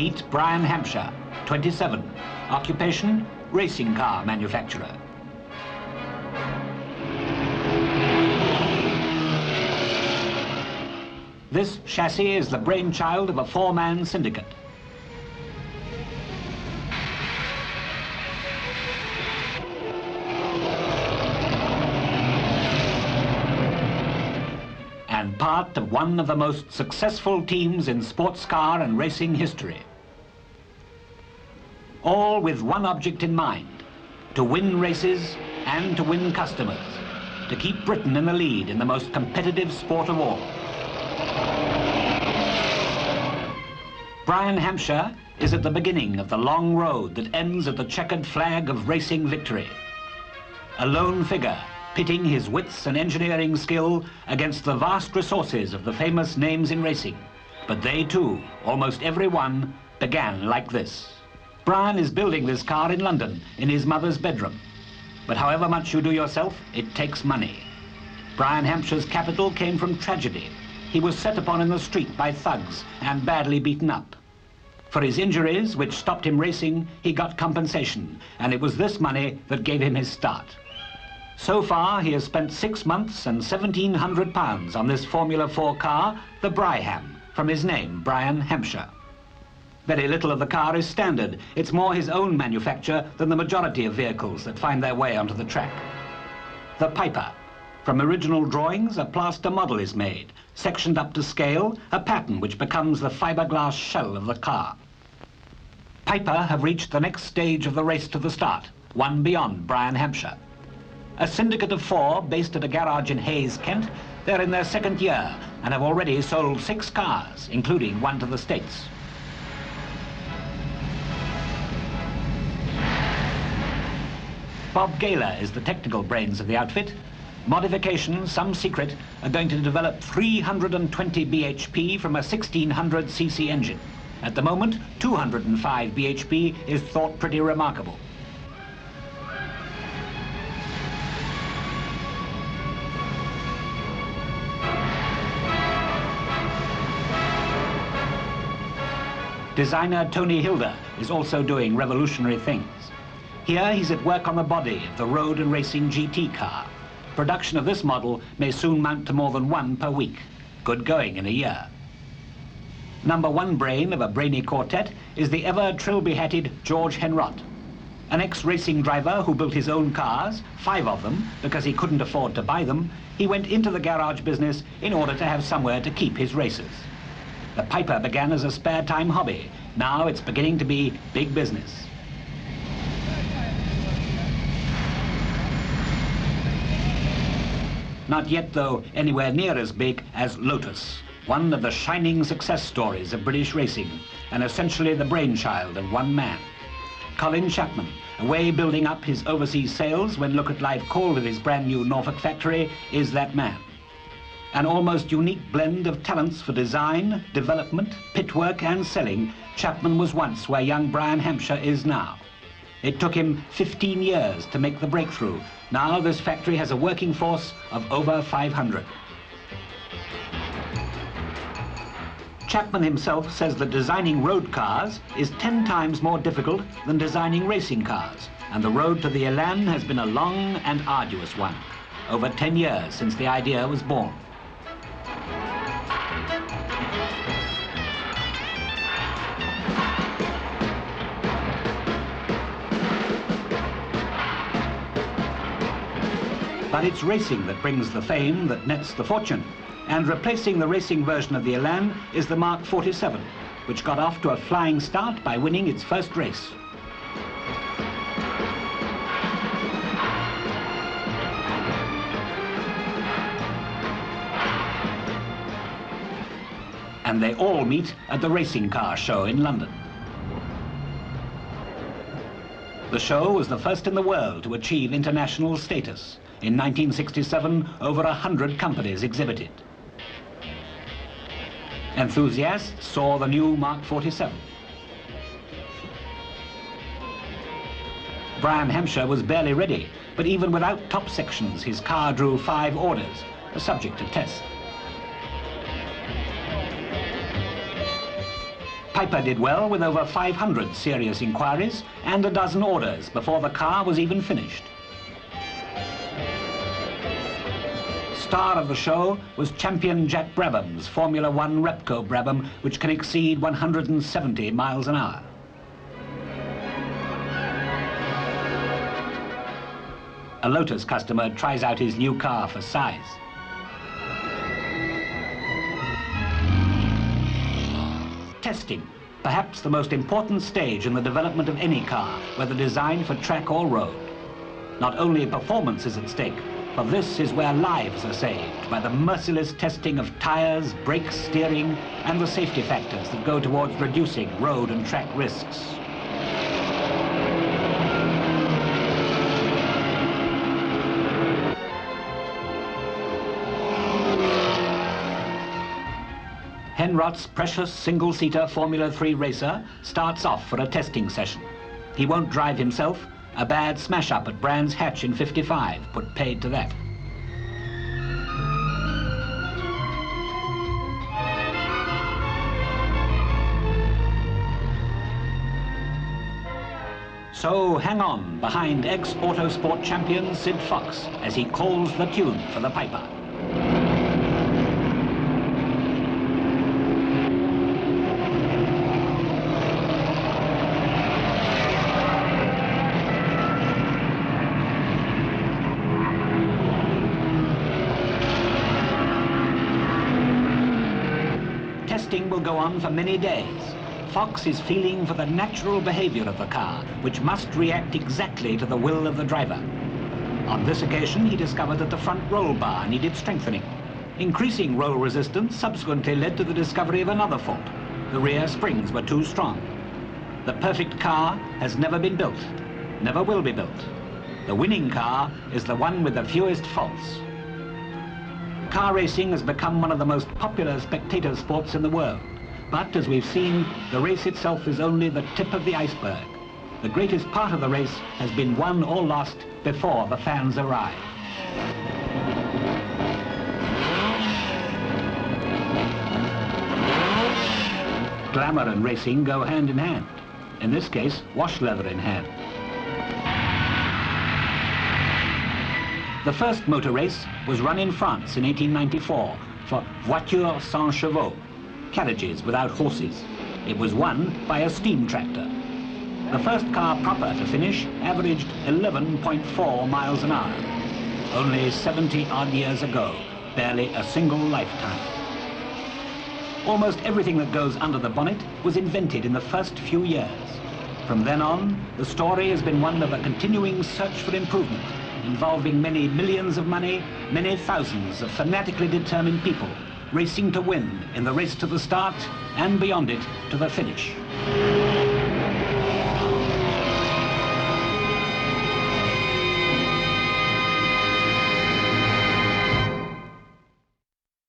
Meet Brian Hampshire, 27, occupation, racing car manufacturer. This chassis is the brainchild of a four-man syndicate. And part of one of the most successful teams in sports car and racing history. All with one object in mind, to win races and to win customers, to keep Britain in the lead in the most competitive sport of all. Brian Hampshire is at the beginning of the long road that ends at the checkered flag of racing victory. A lone figure, pitting his wits and engineering skill against the vast resources of the famous names in racing. But they too, almost every one, began like this. Brian is building this car in London, in his mother's bedroom. But however much you do yourself, it takes money. Brian Hampshire's capital came from tragedy. He was set upon in the street by thugs and badly beaten up. For his injuries, which stopped him racing, he got compensation, and it was this money that gave him his start. So far, he has spent 6 months and £1,700 on this Formula 4 car, the Bryham, from his name, Brian Hampshire. Very little of the car is standard. It's more his own manufacture than the majority of vehicles that find their way onto the track. The Piper. From original drawings, a plaster model is made, sectioned up to scale, a pattern which becomes the fiberglass shell of the car. Piper have reached the next stage of the race to the start, one beyond Brian Hampshire. A syndicate of 4 based at a garage in Hayes, Kent. They're in their 2nd year and have already sold 6 cars, including one to the States. Bob Gaylor is the technical brains of the outfit. Modifications, some secret, are going to develop 320 bhp from a 1600cc engine. At the moment, 205 bhp is thought pretty remarkable. Designer Tony Hilda is also doing revolutionary things. Here he's at work on the body of the road and racing GT car. Production of this model may soon mount to more than 1 per week. Good going in a year. Number 1 brain of a brainy quartet is the ever trilby-hatted George Henrott. An ex-racing driver who built his own cars, 5 of them, because he couldn't afford to buy them. He went into the garage business in order to have somewhere to keep his races. The Piper began as a spare-time hobby. Now it's beginning to be big business. Not yet, though, anywhere near as big as Lotus, one of the shining success stories of British racing, and essentially the brainchild of one man. Colin Chapman, away building up his overseas sales when Look at Life called at his brand new Norfolk factory, is that man. An almost unique blend of talents for design, development, pit work and selling, Chapman was once where young Brian Hampshire is now. It took him 15 years to make the breakthrough. Now this factory has a working force of over 500. Chapman himself says that designing road cars is 10 times more difficult than designing racing cars, and the road to the Elan has been a long and arduous one, over 10 years since the idea was born. But it's racing that brings the fame that nets the fortune. And replacing the racing version of the Elan is the Mark 47, which got off to a flying start by winning its first race. And they all meet at the Racing Car Show in London. The show was the first in the world to achieve international status. In 1967, over 100 companies exhibited. Enthusiasts saw the new Mark 47. Brian Hampshire was barely ready, but even without top sections, his car drew 5 orders, a subject to test. Piper did well with over 500 serious inquiries and a dozen orders before the car was even finished. Star of the show was champion Jack Brabham's Formula One Repco Brabham, which can exceed 170 miles an hour. A Lotus customer tries out his new car for size. Testing, perhaps the most important stage in the development of any car, whether designed for track or road. Not only performance is at stake, but this is where lives are saved by the merciless testing of tires, brakes, steering, and the safety factors that go towards reducing road and track risks. Henroth's precious single-seater Formula 3 racer starts off for a testing session. He won't drive himself. A bad smash-up at Brands Hatch in '55 put paid to that. So hang on behind ex-Autosport champion Sid Fox as he calls the tune for the Piper. Testing will go on for many days. Fox is feeling for the natural behavior of the car, which must react exactly to the will of the driver. On this occasion, he discovered that the front roll bar needed strengthening. Increasing roll resistance subsequently led to the discovery of another fault. The rear springs were too strong. The perfect car has never been built, never will be built. The winning car is the one with the fewest faults. Car racing has become one of the most popular spectator sports in the world. But as we've seen, the race itself is only the tip of the iceberg. The greatest part of the race has been won or lost before the fans arrive. Glamour and racing go hand in hand. In this case, wash leather in hand. The first motor race was run in France in 1894 for voitures sans chevaux, carriages without horses. It was won by a steam tractor. The first car proper to finish averaged 11.4 miles an hour. Only 70-odd years ago, barely a single lifetime. Almost everything that goes under the bonnet was invented in the first few years. From then on, the story has been one of a continuing search for improvement, involving many millions of money, many thousands of fanatically determined people, racing to win in the race to the start and beyond it to the finish.